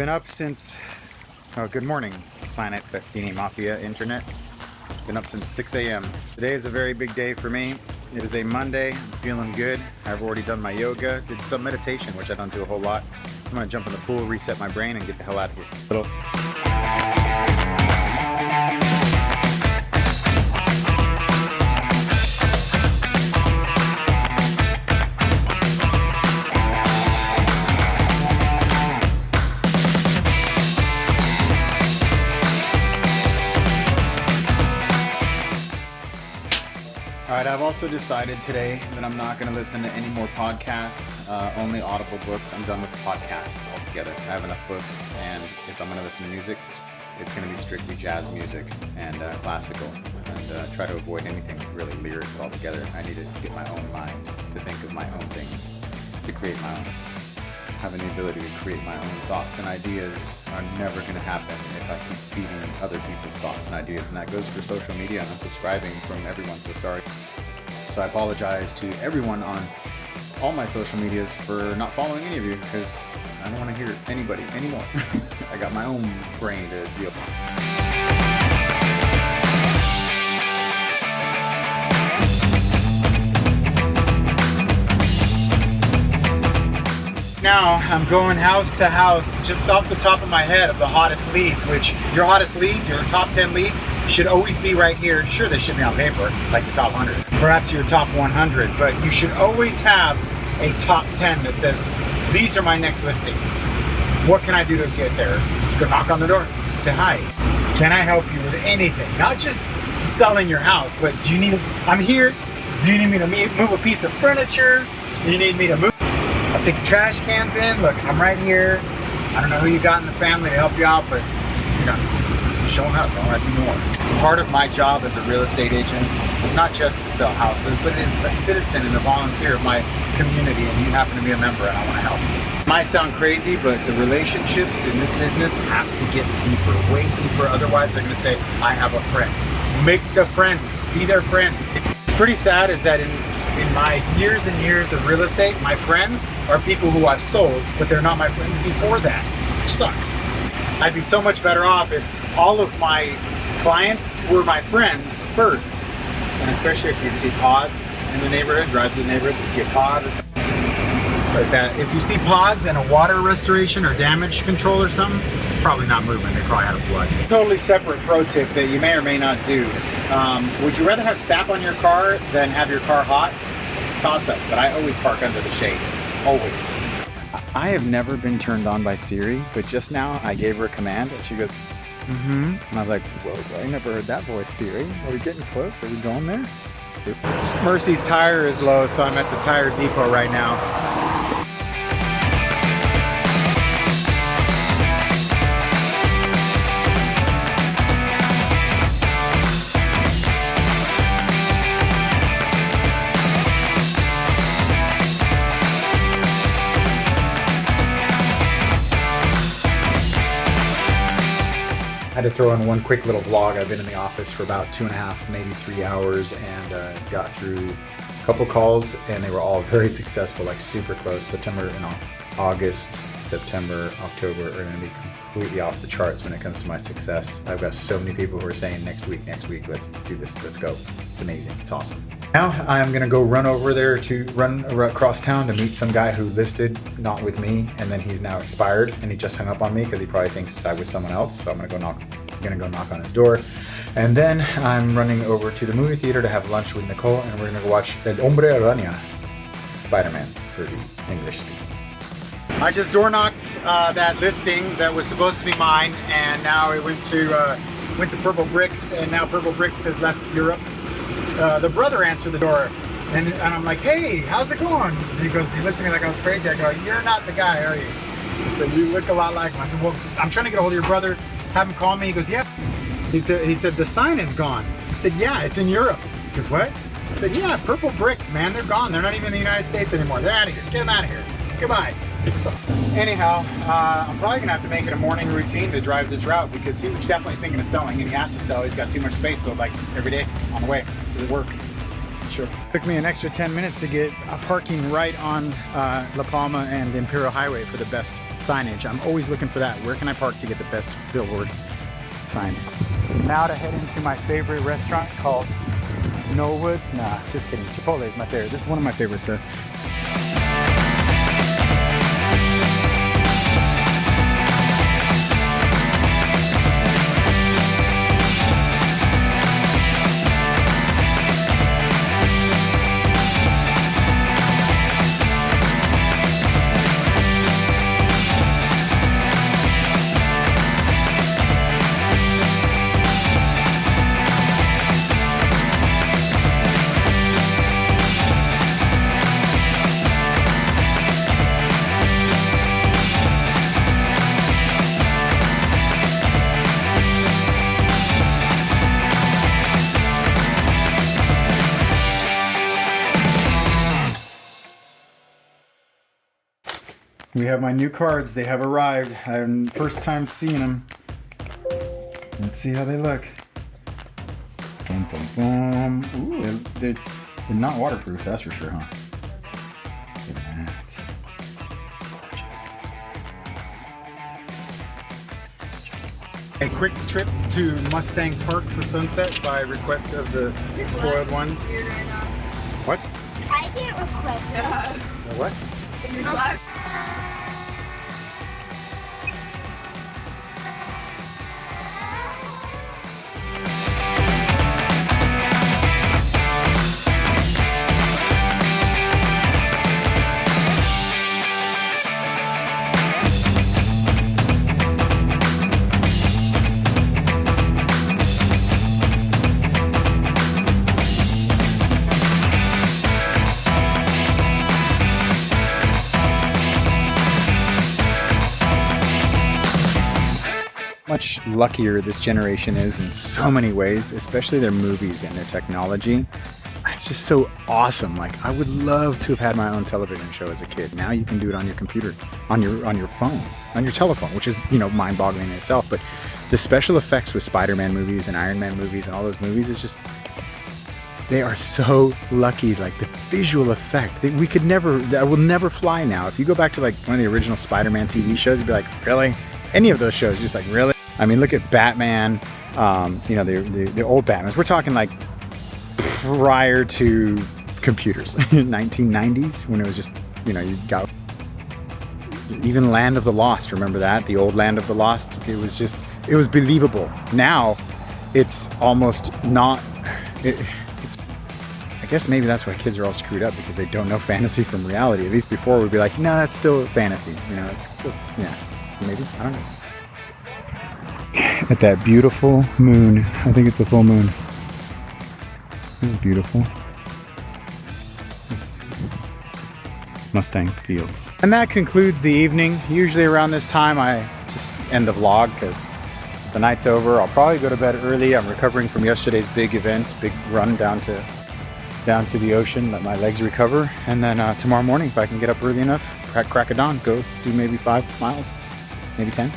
Been up since, oh, good morning, Planet Festini Mafia Internet. Been up since 6 a.m. Today is a very big day for me. It is a Monday. I'm feeling good. I've already done my yoga, did some meditation, which I don't do a whole lot. I'm gonna jump in the pool, reset my brain, and get the hell out of here. Alright, I've also decided today that I'm not going to listen to any more podcasts, only Audible books. I'm done with podcasts altogether. I have enough books, and if I'm going to listen to music, it's going to be strictly jazz music and classical, and try to avoid anything really lyrics altogether. I need to get my own mind to think of my own things, to create my own. Having the ability to create my own thoughts and ideas are never going to happen if I keep feeding other people's thoughts and ideas, and that goes for social media. I'm unsubscribing from everyone, so sorry. So I apologize to everyone on all my social medias for not following any of you, because I don't want to hear anybody anymore. I got my own brain to deal with. Now I'm going house to house, just off the top of my head, of the hottest leads, which your hottest leads, your top 10 leads, should always be right here. Sure, they should be on paper, like the top 100. Perhaps your top 100, but you should always have a top 10 that says, these are my next listings. What can I do to get there? Go knock on the door, say hi. Can I help you with anything? Not just selling your house, but do you need, I'm here. Do you need me to move a piece of furniture? Do you need me to move? I'll take your trash cans in. Look, I'm right here. I don't know who you got in the family to help you out, but you know, just showing up. I want to do more. Part of my job as a real estate agent is not just to sell houses, but it is a citizen and a volunteer of my community, and you happen to be a member, and I want to help you. It might sound crazy, but the relationships in this business have to get deeper, way deeper. Otherwise, they're going to say, I have a friend. Make a friend. Be their friend. It's pretty sad is that in my years and years of real estate, my friends are people who I've sold, but they're not my friends before that, which sucks. I'd be so much better off if all of my clients were my friends first. And especially if you see pods in the neighborhood, drive through the neighborhood, you see a pod or something like that. If you see pods and a water restoration or damage control or something, it's probably not moving. They probably had a flood. Totally separate pro tip that you may or may not do. Would you rather have sap on your car than have your car hot? It's a toss-up, but I always park under the shade. Always. I have never been turned on by Siri, but just now I gave her a command and she goes, mm-hmm. And I was like, whoa, I never heard that voice, Siri. Are we getting close? Are we going there? Let's do it. Mercy's tire is low, so I'm at the tire depot right now. I had to throw in one quick little vlog. I've been in the office for about 2.5, maybe 3 hours, and got through a couple calls, and they were all very successful, like super close. September and August, September, October are going to be completely off the charts when it comes to my success. I've got so many people who are saying next week, let's do this, let's go. It's amazing, it's awesome. Now I'm gonna go run over there to run across town to meet some guy who listed not with me, and then he's now expired, and he just hung up on me because he probably thinks I was someone else. So I'm gonna go knock on his door, and then I'm running over to the movie theater to have lunch with Nicole, and we're gonna go watch El Hombre Araña, Spider-Man for the English speaking. I just door knocked that listing that was supposed to be mine, and now it went to Purple Bricks, and now Purple Bricks has left Europe. The brother answered the door, and I'm like, hey, how's it going? And he looks at me like I was crazy. I go, you're not the guy, are you? He said, you look a lot like him. I said, well, I'm trying to get a hold of your brother, have him call me. He goes, yeah. He said, the sign is gone. I said, yeah, it's in Europe. He goes, what? I said, yeah, Purple Bricks, man, they're gone. They're not even in the United States anymore. They're out of here. Get them out of here. Goodbye. So, anyhow, I'm probably gonna have to make it a morning routine to drive this route, because he was definitely thinking of selling, and he has to sell. He's got too much space, so like every day on the way to the work. Sure. Took me an extra 10 minutes to get parking right on La Palma and Imperial Highway for the best signage. I'm always looking for that. Where can I park to get the best billboard sign? Now to head into my favorite restaurant called Norwoods. Nah, just kidding. Chipotle is my favorite. This is one of my favorites though. We have my new cards. They have arrived. I'm first time seeing them. Let's see how they look. Boom, boom, boom. Ooh, they're not waterproof, that's for sure, huh? Look at that. Gorgeous. A quick trip to Mustang Park for sunset by request of the spoiled ones. What? I didn't request this. What? It's not. Much luckier this generation is in so many ways, especially their movies and their technology. It's just so awesome. Like, I would love to have had my own television show as a kid. Now you can do it on your computer, on your phone, on your telephone, which is, you know, mind-boggling in itself. But the special effects with Spider-Man movies and Iron Man movies and all those movies is just, they are so lucky. Like the visual effect, we could never, that will never fly now. If you go back to like one of the original Spider-Man TV shows, you'd be like, really? Any of those shows, just like, really? I mean, look at Batman, you know, the old Batmans. We're talking like prior to computers, 1990s, when it was just, you know, you got even Land of the Lost. Remember that? The old Land of the Lost. It was just, it was believable. Now, it's almost not. It's. I guess maybe that's why kids are all screwed up, because they don't know fantasy from reality. At least before, we'd be like, no, that's still fantasy. You know, it's still, yeah, maybe, I don't know. At that beautiful moon. I think it's a full moon. It's beautiful. Mustang Fields. And that concludes the evening. Usually around this time I just end the vlog because the night's over. I'll probably go to bed early. I'm recovering from yesterday's big event, big run down to the ocean, let my legs recover. And then tomorrow morning, if I can get up early enough, crack of dawn, go do maybe 5 miles, maybe 10.